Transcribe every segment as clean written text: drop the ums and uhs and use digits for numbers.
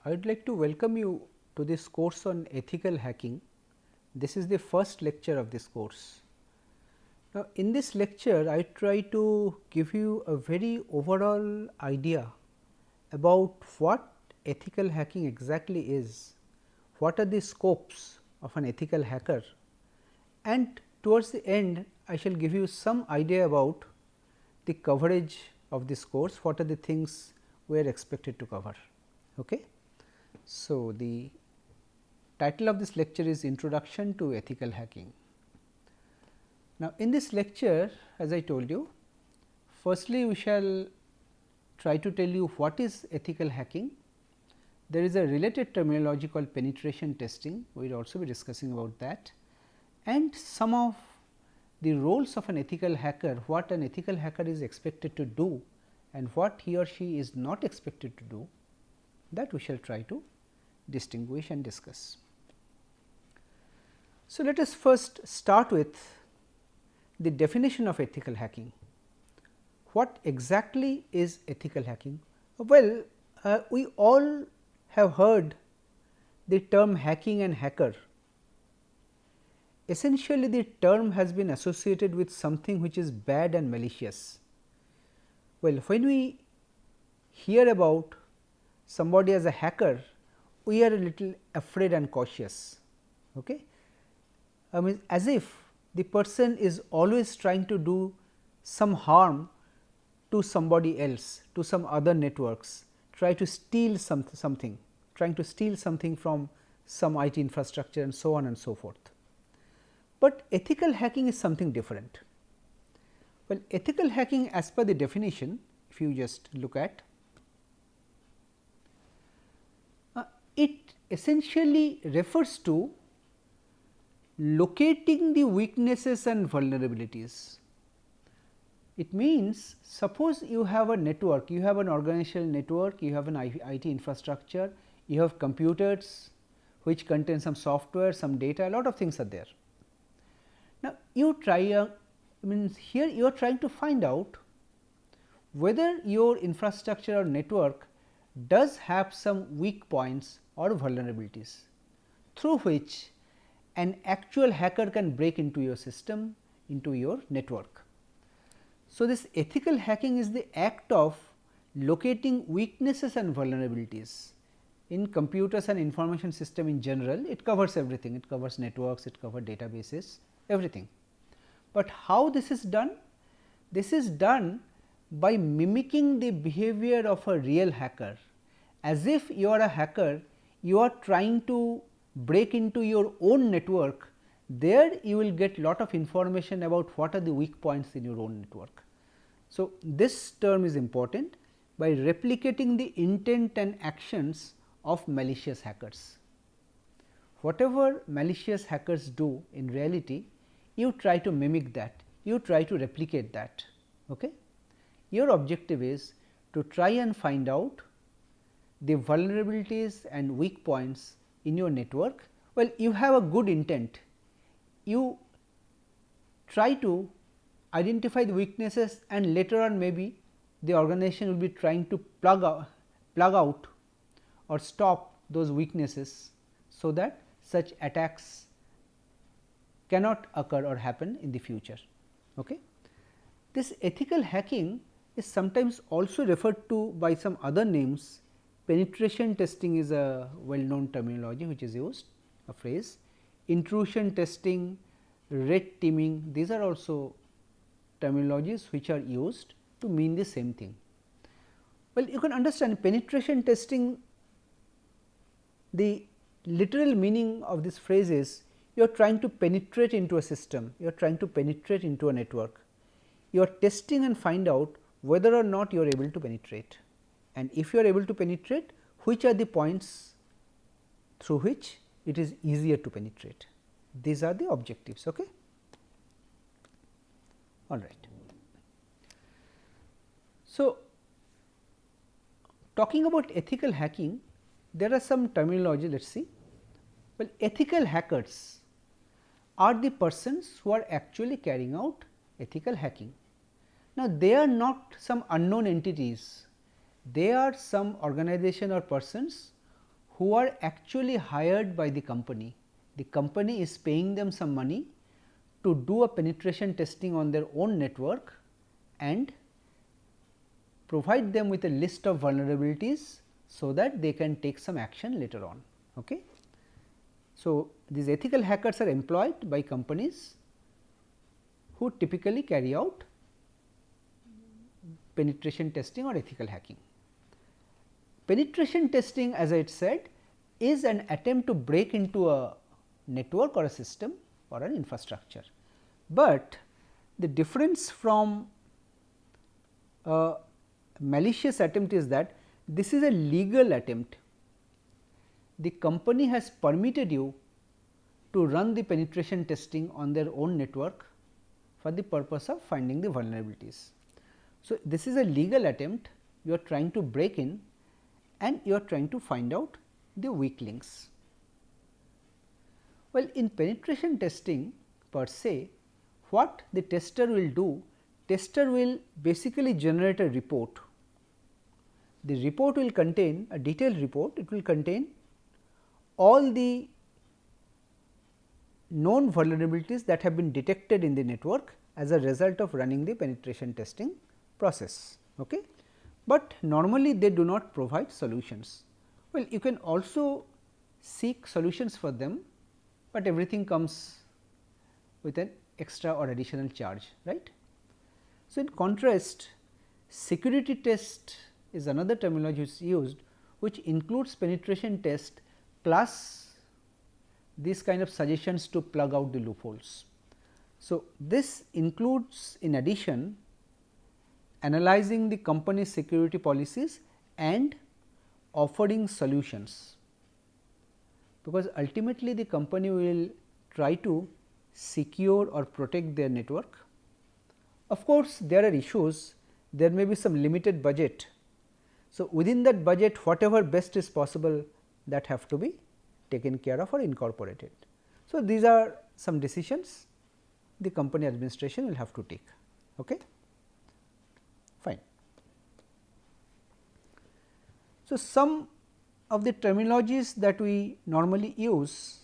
I would like to welcome you to this course on ethical hacking. This is the first lecture of this course. Now, in this lecture, I try to give you a very overall idea about what ethical hacking exactly is, what are the scopes of an ethical hacker, and towards the end I shall give you some idea about the coverage of this course, what are the things we are expected to cover. Okay. So, the title of this lecture is Introduction to Ethical Hacking. Now, in this lecture, as I told you, firstly we shall try to tell you what is ethical hacking. There is a related terminology called penetration testing, we will also be discussing about that, and some of the roles of an ethical hacker, what an ethical hacker is expected to do and what he or she is not expected to do, that we shall try to distinguish and discuss. So, let us first start with the definition of ethical hacking. What exactly is ethical hacking? Well, we all have heard the term hacking and hacker. Essentially, the term has been associated with something which is bad and malicious. Well, when we hear about somebody as a hacker, we are a little afraid and cautious. Okay? I mean, as if the person is always trying to do some harm to somebody else, to some other networks, try to steal something, trying to steal something from some IT infrastructure and so on and so forth. But ethical hacking is something different. Well, ethical hacking as per the definition, if you just look at, it essentially refers to locating the weaknesses and vulnerabilities. It means, suppose you have a network, you have an organizational network, you have an IT infrastructure, you have computers which contain some software, some data, a lot of things are there. Now, you try means here you are trying to find out whether your infrastructure or network does have some weak points or vulnerabilities through which an actual hacker can break into your system, into your network. So, this ethical hacking is the act of locating weaknesses and vulnerabilities in computers and information system in general. It covers everything, it covers networks, it covers databases, everything. But how this is done? This is done by mimicking the behavior of a real hacker. As if you are a hacker, you are trying to break into your own network, there you will get lot of information about what are the weak points in your own network. So, this term is important, by replicating the intent and actions of malicious hackers. Whatever malicious hackers do in reality, you try to mimic that, you try to replicate that. Okay? Your objective is to try and find out the vulnerabilities and weak points in your network. Well, you have a good intent, you try to identify the weaknesses and later on maybe the organization will be trying to plug out or stop those weaknesses, so that such attacks cannot occur or happen in the future. Okay. This ethical hacking is sometimes also referred to by some other names. Penetration testing is a well known terminology which is used, a phrase. Intrusion testing, red teaming, these are also terminologies which are used to mean the same thing. Well, you can understand penetration testing, the literal meaning of this phrase is you are trying to penetrate into a system, you are trying to penetrate into a network, you are testing and find out whether or not you are able to penetrate, and if you are able to penetrate, which are the points through which it is easier to penetrate. These are the objectives. Okay? All right. So, talking about ethical hacking, there are some terminology, let us see. Well, ethical hackers are the persons who are actually carrying out ethical hacking. Now, they are not some unknown entities, they are some organization or persons who are actually hired by the company. The company is paying them some money to do a penetration testing on their own network and provide them with a list of vulnerabilities, so that they can take some action later on. Okay. So, these ethical hackers are employed by companies who typically carry out penetration testing or ethical hacking. Penetration testing, as I said, is an attempt to break into a network or a system or an infrastructure, but the difference from a malicious attempt is that this is a legal attempt. The company has permitted you to run the penetration testing on their own network for the purpose of finding the vulnerabilities. So, this is a legal attempt, you are trying to break in and you are trying to find out the weak links. Well, in penetration testing per se, what the tester will do, tester will basically generate a report. The report will contain a detailed report, it will contain all the known vulnerabilities that have been detected in the network as a result of running the penetration testing process. Okay. But normally they do not provide solutions. Well, you can also seek solutions for them, but everything comes with an extra or additional charge, right. So, in contrast, security test is another terminology which is used, which includes penetration test plus these kind of suggestions to plug out the loopholes. So, this includes in addition analyzing the company's security policies and offering solutions, because ultimately the company will try to secure or protect their network. Of course, there are issues, there may be some limited budget. So, within that budget whatever best is possible, that have to be taken care of or incorporated. So, these are some decisions the company administration will have to take. Okay? Fine. So, some of the terminologies that we normally use,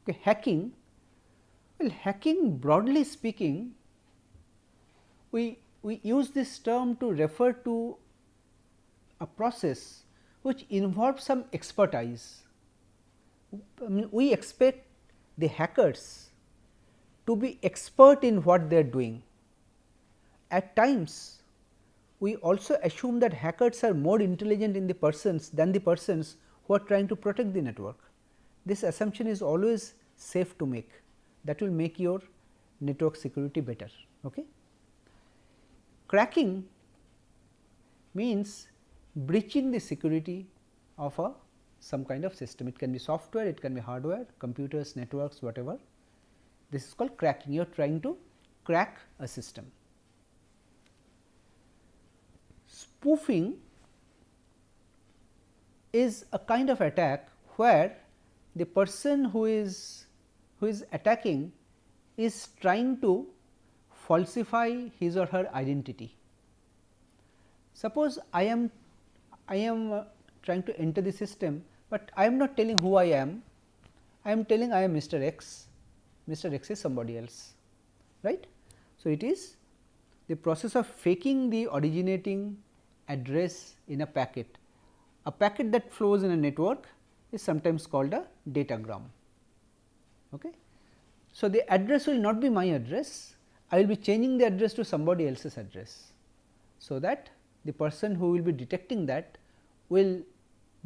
okay, hacking. Well, hacking broadly speaking, we use this term to refer to a process which involves some expertise. I mean, we expect the hackers to be expert in what they are doing. At times, we also assume that hackers are more intelligent in the persons than the persons who are trying to protect the network. This assumption is always safe to make, that will make your network security better. Okay? Cracking means breaching the security of some kind of system. It can be software, it can be hardware, computers, networks, whatever. This is called cracking. You are trying to crack a system. Spoofing is a kind of attack where the person who is attacking is trying to falsify his or her identity. Suppose I am trying to enter the system, but I am not telling who I am telling I am Mr. X, Mr. X is somebody else, right. So, it is the process of faking the originating address in a packet. A packet that flows in a network is sometimes called a datagram. Okay. So, the address will not be my address, I will be changing the address to somebody else's address, so that the person who will be detecting that will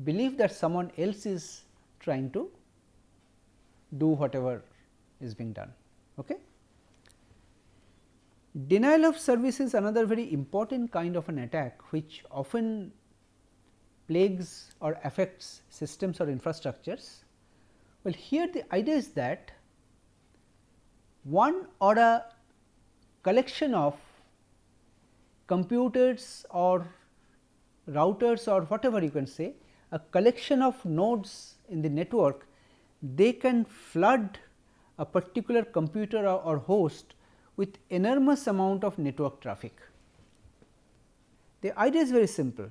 believe that someone else is trying to do whatever is being done. Okay. Denial of service is another very important kind of an attack, which often plagues or affects systems or infrastructures. Well, here the idea is that one or a collection of computers or routers or whatever you can say, a collection of nodes in the network, they can flood a particular computer or host with enormous amount of network traffic. The idea is very simple.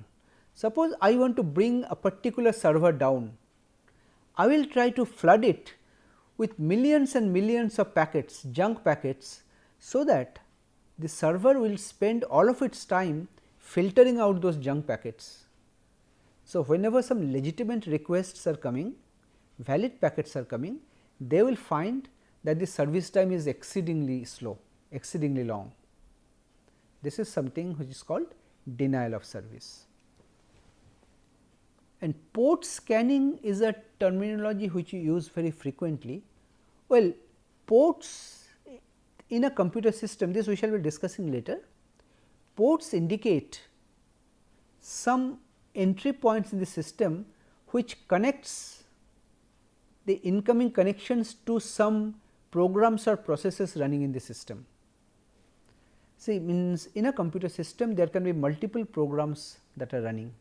Suppose I want to bring a particular server down, I will try to flood it with millions and millions of packets, junk packets, so that the server will spend all of its time filtering out those junk packets. So, whenever some legitimate requests are coming, valid packets are coming, they will find that the service time is exceedingly slow, exceedingly long. This is something which is called denial of service. And port scanning is a terminology which you use very frequently. Well, ports in a computer system, this we shall be discussing later, ports indicate some entry points in the system which connects the incoming connections to some programs or processes running in the system. See, means in a computer system there can be multiple programs that are running,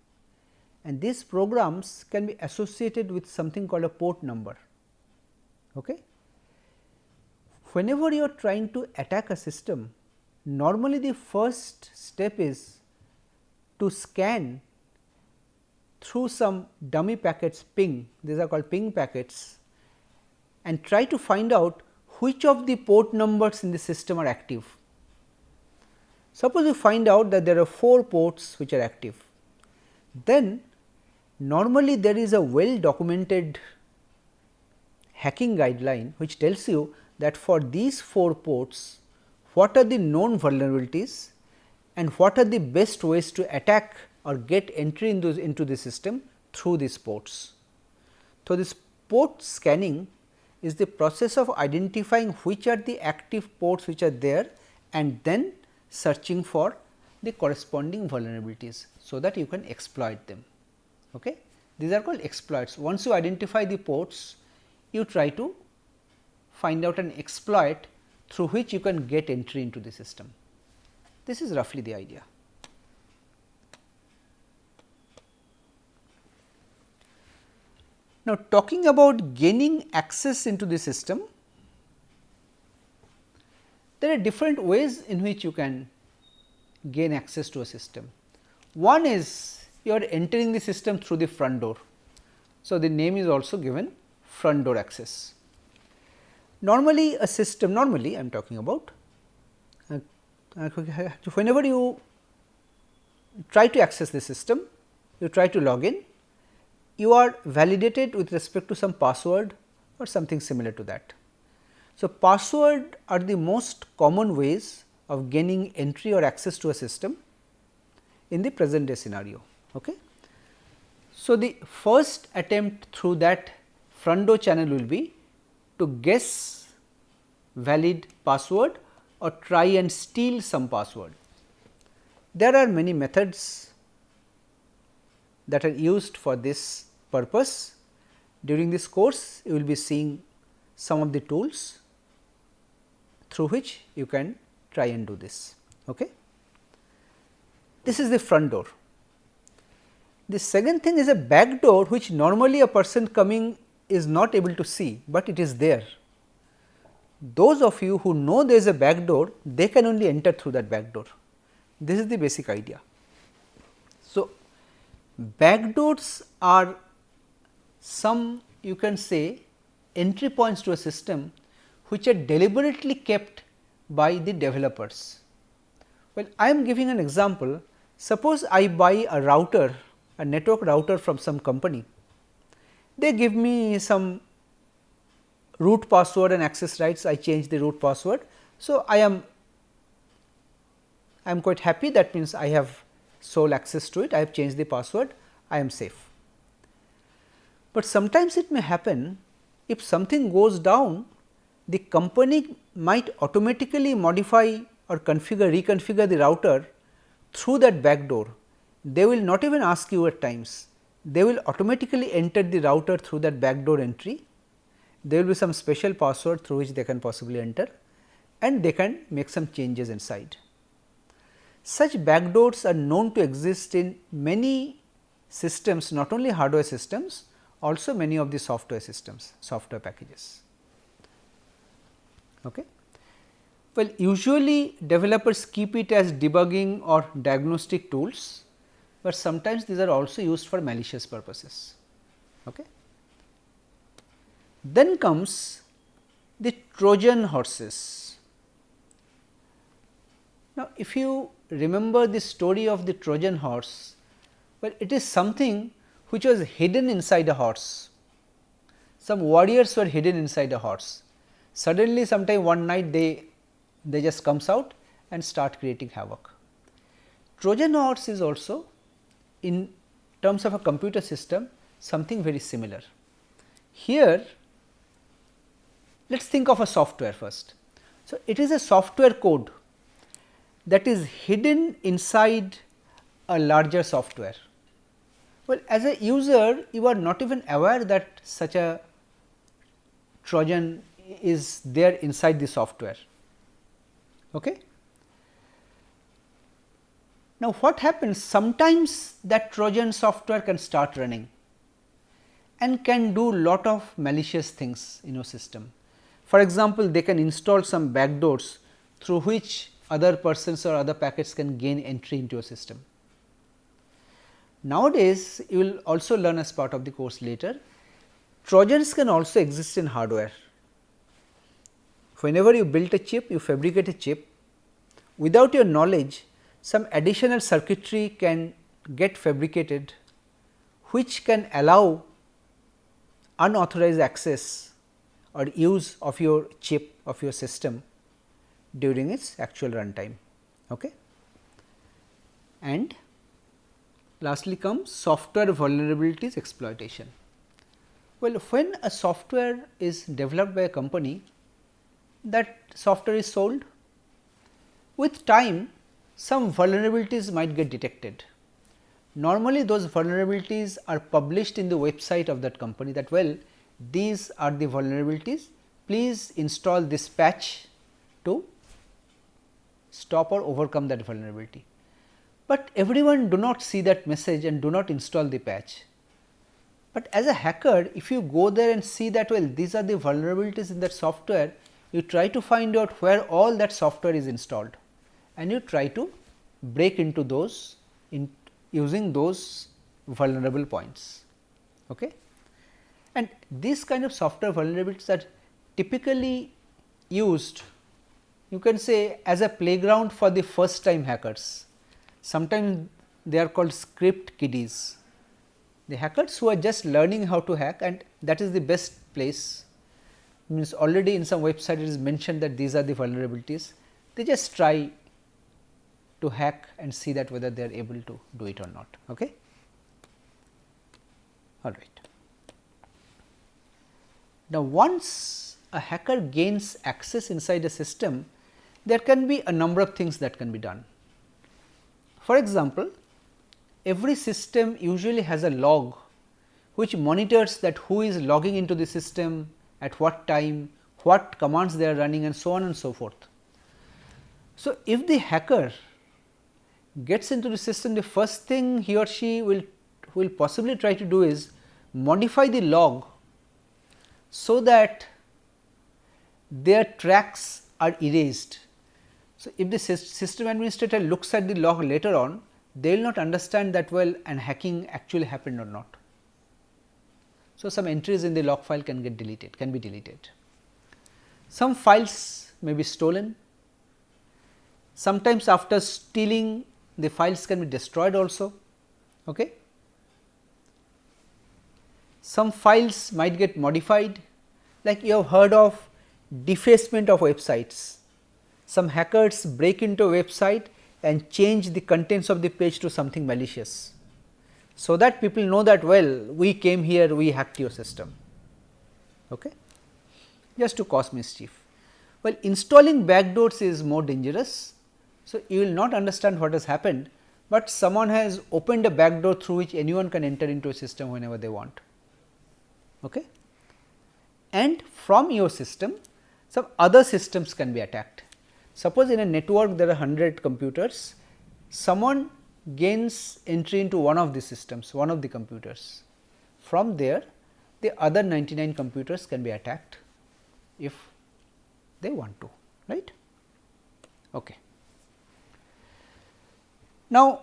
and these programs can be associated with something called a port number. Okay? Whenever you are trying to attack a system, normally the first step is to scan through some dummy packets, ping, these are called ping packets, and try to find out which of the port numbers in the system are active. Suppose you find out that there are 4 ports which are active, then normally there is a well documented hacking guideline which tells you that for these 4 ports, what are the known vulnerabilities and what are the best ways to attack or get entry into the system through these ports. So, this port scanning is the process of identifying which are the active ports which are there and then searching for the corresponding vulnerabilities, so that you can exploit them. Okay? These are called exploits. Once you identify the ports, you try to find out an exploit through which you can get entry into the system. This is roughly the idea. Now, talking about gaining access into the system, there are different ways in which you can gain access to a system. One is you are entering the system through the front door. So, the name is also given front door access. Normally, a system, normally I am talking about, whenever you try to access the system, you try to log in, you are validated with respect to some password or something similar to that. So, password are the most common ways of gaining entry or access to a system in the present day scenario. Okay. So, the first attempt through that front door channel will be to guess valid password or try and steal some password. There are many methods that are used for this purpose. During this course, you will be seeing some of the tools through which you can try and do this. Okay. This is the front door. The second thing is a back door, which normally a person coming is not able to see, but it is there. Those of you who know there is a back door, they can only enter through that back door. This is the basic idea. So, back doors are some, you can say, entry points to a system which are deliberately kept by the developers. Well, I am giving an example. Suppose I buy a router, a network router from some company. They give me some root password and access rights, I change the root password. So, I am quite happy, that means I have sole access to it, I have changed the password, I am safe. But sometimes it may happen, if something goes down, the company might automatically modify or reconfigure the router through that back door. They will not even ask you at times, they will automatically enter the router through that back door entry. There will be some special password through which they can possibly enter, and they can make some changes inside. Such backdoors are known to exist in many systems, not only hardware systems, also many of the software systems, software packages. Okay. Well, usually developers keep it as debugging or diagnostic tools. but sometimes these are also used for malicious purposes. Okay. Then comes the Trojan horses. Now, if you remember the story of the Trojan horse, well, it is something which was hidden inside a horse. Some warriors were hidden inside a horse. Suddenly, sometime one night they just comes out and start creating havoc. Trojan horse is also, in terms of a computer system, something very similar. Here, let us think of a software first. So, it is a software code that is hidden inside a larger software. Well, as a user, you are not even aware that such a Trojan is there inside the software. Okay. Now, what happens? Sometimes that Trojan software can start running and can do lot of malicious things in your system. For example, they can install some backdoors through which other persons or other packets can gain entry into your system. Nowadays, you will also learn as part of the course later, Trojans can also exist in hardware. Whenever you build a chip, you fabricate a chip, without your knowledge, some additional circuitry can get fabricated, which can allow unauthorized access or use of your chip, of your system during its actual runtime. Okay. And lastly comes software vulnerabilities exploitation. Well, when a software is developed by a company, that software is sold. With time, some vulnerabilities might get detected. Normally, those vulnerabilities are published in the website of that company, that well, these are the vulnerabilities, please install this patch to stop or overcome that vulnerability. But everyone do not see that message and do not install the patch. But as a hacker, if you go there and see that well, these are the vulnerabilities in that software, you try to find out where all that software is installed and you try to break into those using those vulnerable points. Okay? And these kind of software vulnerabilities are typically used, you can say, as a playground for the first time hackers. Sometimes they are called script kiddies. The hackers who are just learning how to hack, and that is the best place. Means already in some website it is mentioned that these are the vulnerabilities. They just try to hack and see that whether they are able to do it or not. Okay? All right. Now, once a hacker gains access inside a system, there can be a number of things that can be done. For example, every system usually has a log which monitors that who is logging into the system, at what time, what commands they are running, and so on and so forth. So, if the hacker gets into the system, the first thing he or she will possibly try to do is modify the log so that their tracks are erased. So, if the system administrator looks at the log later on, they will not understand that well and hacking actually happened or not. So, some entries in the log file can get deleted, can be deleted. Some files may be stolen. Sometimes after stealing, the files can be destroyed also. Okay? Some files might get modified, like you have heard of defacement of websites. Some hackers break into a website and change the contents of the page to something malicious, so that people know that well, we came here, we hacked your system, okay, just to cause mischief. Well, installing backdoors is more dangerous. So, you will not understand what has happened, but someone has opened a backdoor through which anyone can enter into a system whenever they want. Okay. And from your system, some other systems can be attacked. Suppose in a network there are 100 computers, someone gains entry into one of the systems, one of the computers. From there, the other 99 computers can be attacked if they want to, right. Okay. Now,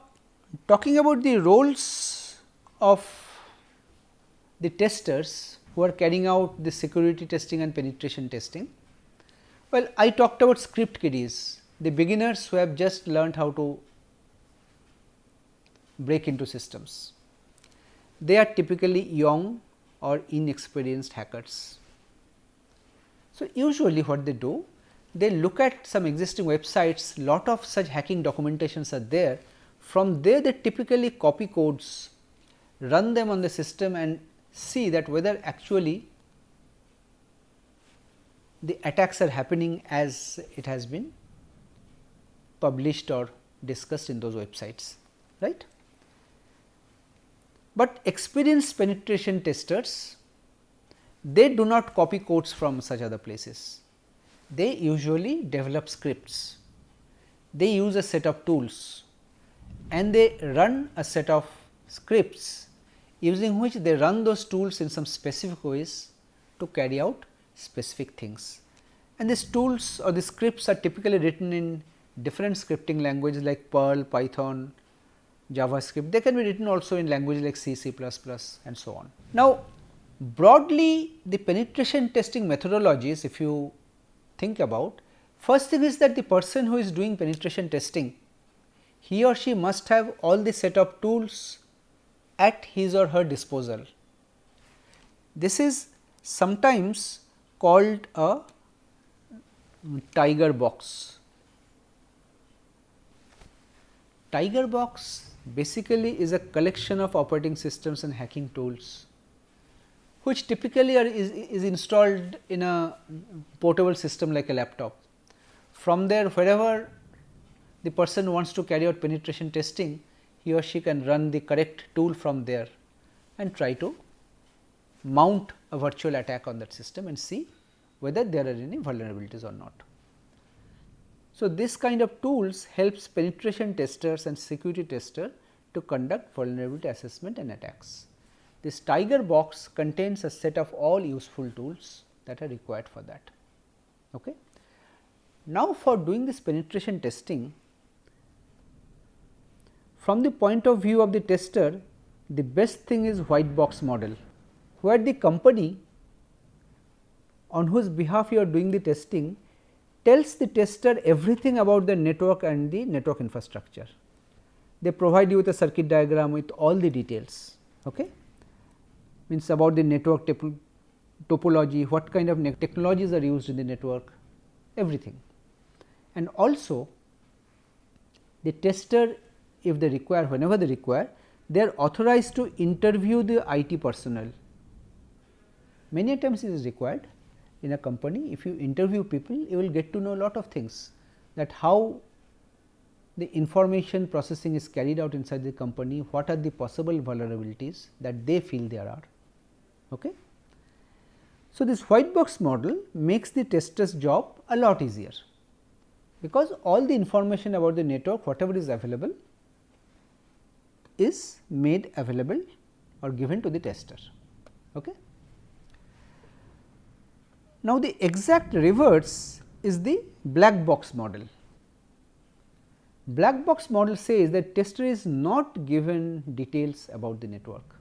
Talking about the roles of the testers who are carrying out the security testing and penetration testing. Well, I talked about script kiddies, the beginners who have just learned how to break into systems. They are typically young or inexperienced hackers. So, usually what they do, they look at some existing websites, lot of such hacking documentations are there. From there they typically copy codes, run them on the system and see that whether actually the attacks are happening as it has been published or discussed in those websites, right. But experienced penetration testers, they do not copy codes from such other places. They usually develop scripts, they use a set of tools and they run a set of scripts using which they run those tools in some specific ways to carry out specific things. And these tools or the scripts are typically written in different scripting languages like Perl, Python, JavaScript. They can be written also in languages like C, C++ and so on. Now, broadly the penetration testing methodologies, if you think about, first thing is that the person who is doing penetration testing, he or she must have all the set of tools at his or her disposal. This is sometimes called a tiger box. Tiger box basically is a collection of operating systems and hacking tools, which typically is installed in a portable system like a laptop. From there, wherever the person wants to carry out penetration testing, he or she can run the correct tool from there and try to mount a virtual attack on that system and see whether there are any vulnerabilities or not. So, this kind of tools helps penetration testers and security tester to conduct vulnerability assessment and attacks. This tiger box contains a set of all useful tools that are required for that. Okay. Now, for doing this penetration testing, from the point of view of the tester, the best thing is white box model, where the company on whose behalf you are doing the testing tells the tester everything about the network and the network infrastructure. They provide you with a circuit diagram with all the details, okay? Means about the network topology, what kind of technologies are used in the network, everything. And also the tester, if they require, whenever they require, they are authorized to interview the IT personnel. Many times it is required in a company. If you interview people, you will get to know a lot of things, that how the information processing is carried out inside the company, what are the possible vulnerabilities that they feel there are. Okay. So, this white box model makes the tester's job a lot easier, because all the information about the network, whatever is available, is made available or given to the tester. Okay. Now, the exact reverse is the black box model. Black box model says that tester is not given details about the network.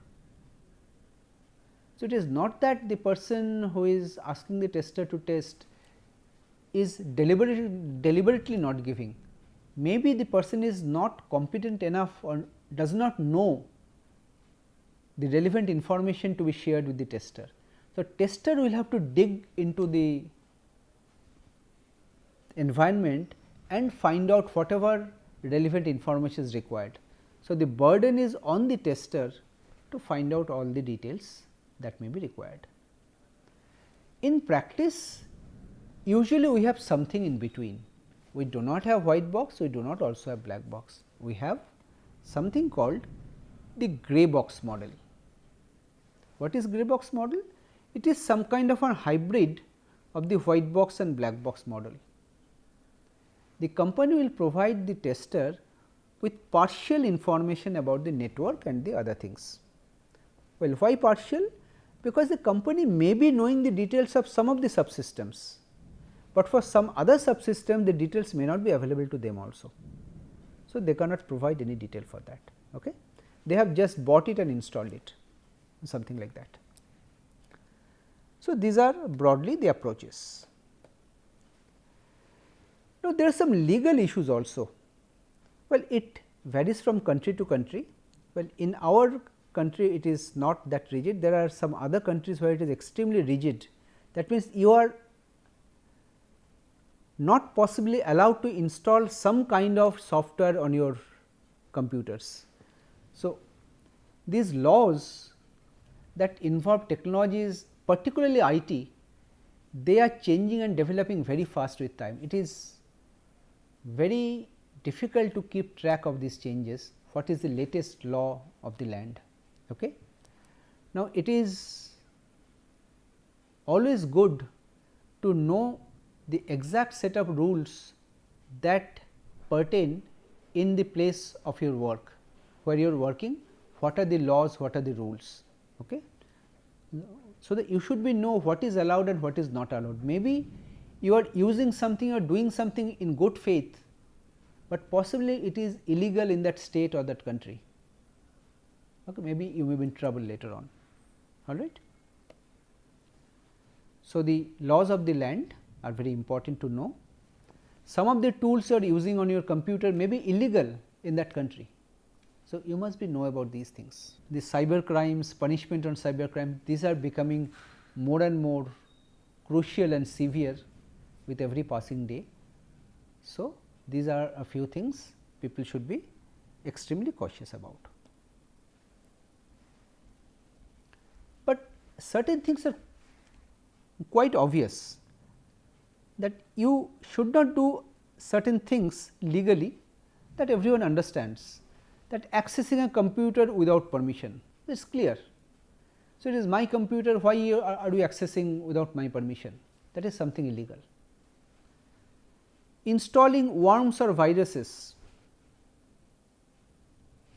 So, it is not that the person who is asking the tester to test is deliberately not giving. Maybe the person is not competent enough or does not know the relevant information to be shared with the tester. So, tester will have to dig into the environment and find out whatever relevant information is required. So, the burden is on the tester to find out all the details that may be required. In practice, usually we have something in between. We do not have white box, we do not also have black box. We have something called the gray box model. What is gray box model? It is some kind of a hybrid of the white box and black box model. The company will provide the tester with partial information about the network and the other things. Well, why partial? Because the company may be knowing the details of some of the subsystems, but for some other subsystem the details may not be available to them also. So, they cannot provide any detail for that. Okay. They have just bought it and installed it, something like that. So, these are broadly the approaches. Now, there are some legal issues also. Well, it varies from country to country. Well, in our country it is not that rigid. There are some other countries where it is extremely rigid. That means, you are not possibly allowed to install some kind of software on your computers. So, these laws that involve technologies, particularly IT, they are changing and developing very fast with time. It is very difficult to keep track of these changes, what is the latest law of the land. Okay. Now, it is always good to know the exact set of rules that pertain in the place of your work, where you are working, what are the laws, what are the rules. Okay. So, that you should be know what is allowed and what is not allowed. Maybe you are using something or doing something in good faith, but possibly it is illegal in that state or that country. Okay. Maybe you may be in trouble later on. All right. So, the laws of the land are very important to know. Some of the tools you are using on your computer may be illegal in that country. So, you must be know about these things. The cyber crimes, punishment on cyber crime, these are becoming more and more crucial and severe with every passing day. So, these are a few things people should be extremely cautious about. But certain things are quite obvious, that you should not do certain things legally, that everyone understands, that accessing a computer without permission is clear. So, it is my computer, why are you accessing without my permission? That is something illegal. Installing worms or viruses,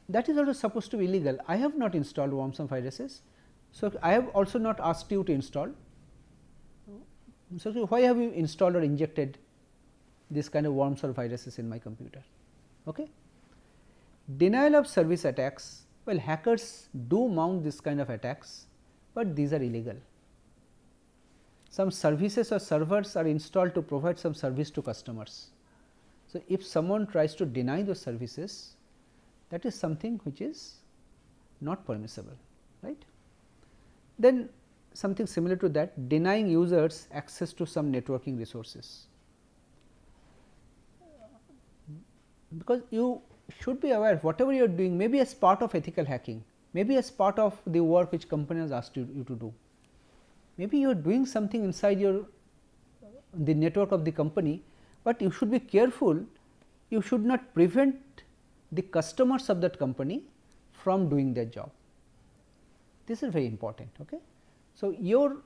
that is also supposed to be illegal. I have not installed worms and viruses. So, I have also not asked you to install. So, why have you installed or injected this kind of worms or viruses in my computer? Okay. Denial of service attacks, well, hackers do mount this kind of attacks, but these are illegal. Some services or servers are installed to provide some service to customers. So, if someone tries to deny those services, that is something which is not permissible, right. Then something similar to that, denying users access to some networking resources, because you should be aware whatever you are doing may be as part of ethical hacking, maybe as part of the work which company has asked you to do. Maybe you are doing something inside the network of the company, but you should be careful, you should not prevent the customers of that company from doing their job. This is very important. Okay. So, your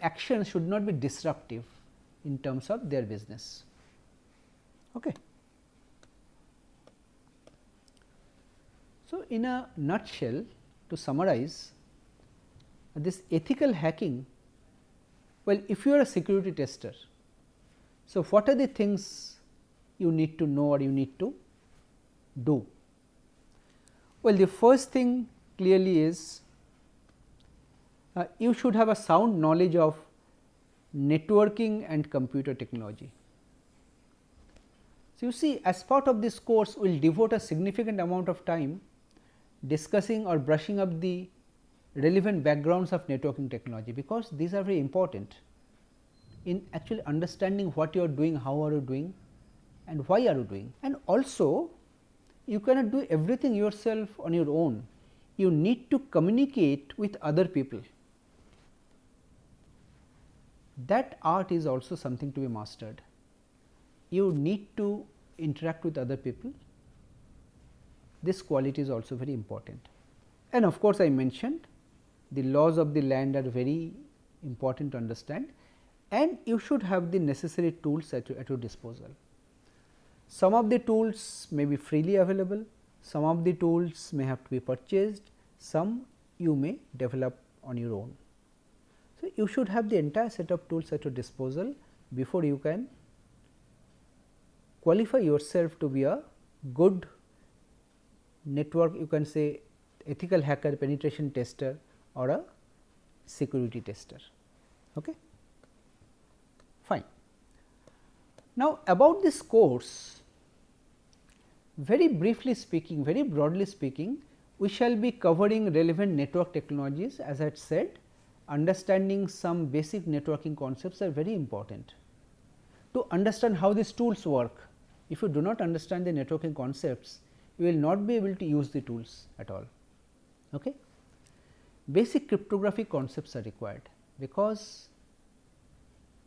actions should not be disruptive in terms of their business. Okay. So, in a nutshell, to summarize, this ethical hacking, well, if you are a security tester, so what are the things you need to know or you need to do? Well, the first thing clearly is you should have a sound knowledge of networking and computer technology. So, you see, as part of this course we will devote a significant amount of time discussing or brushing up the relevant backgrounds of networking technology, because these are very important in actually understanding what you are doing, how are you doing and why are you doing. And also you cannot do everything yourself on your own, you need to communicate with other people. That art is also something to be mastered. You need to interact with other people. This quality is also very important. And of course, I mentioned the laws of the land are very important to understand, and you should have the necessary tools at your disposal. Some of the tools may be freely available, some of the tools may have to be purchased, some you may develop on your own. So, you should have the entire set of tools at your disposal before you can qualify yourself to be a good network, you can say ethical hacker, penetration tester, or a security tester. Okay. Fine. Now, about this course, very briefly speaking, very broadly speaking, we shall be covering relevant network technologies. As I had said, understanding some basic networking concepts are very important to understand how these tools work. If you do not understand the networking concepts, you will not be able to use the tools at all. Okay? Basic cryptographic concepts are required, because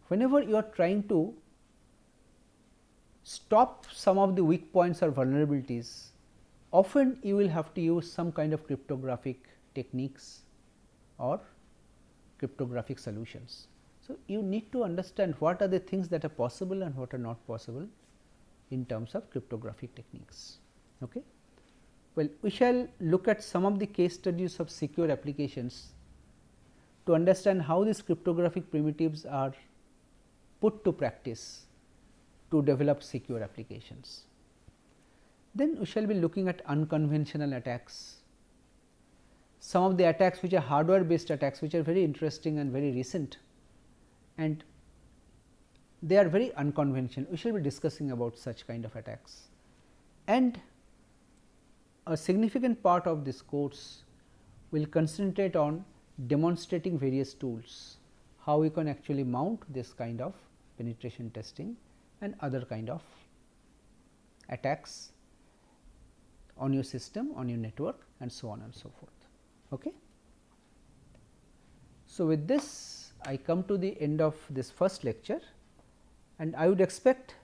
whenever you are trying to stop some of the weak points or vulnerabilities, often you will have to use some kind of cryptographic techniques or cryptographic solutions. So, you need to understand what are the things that are possible and what are not possible in terms of cryptographic techniques. Okay. Well, we shall look at some of the case studies of secure applications to understand how these cryptographic primitives are put to practice to develop secure applications. Then we shall be looking at unconventional attacks, some of the attacks which are hardware based attacks, which are very interesting and very recent, and they are very unconventional. We shall be discussing about such kind of attacks, and a significant part of this course will concentrate on demonstrating various tools, how we can actually mount this kind of penetration testing and other kind of attacks on your system, on your network, and so on and so forth. Okay. So, with this I come to the end of this first lecture, and I would expect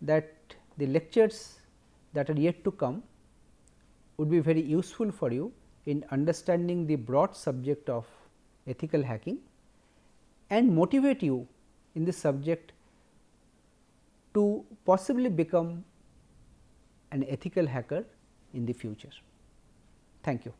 that the lectures that are yet to come would be very useful for you in understanding the broad subject of ethical hacking and motivate you in this subject to possibly become an ethical hacker in the future. Thank you.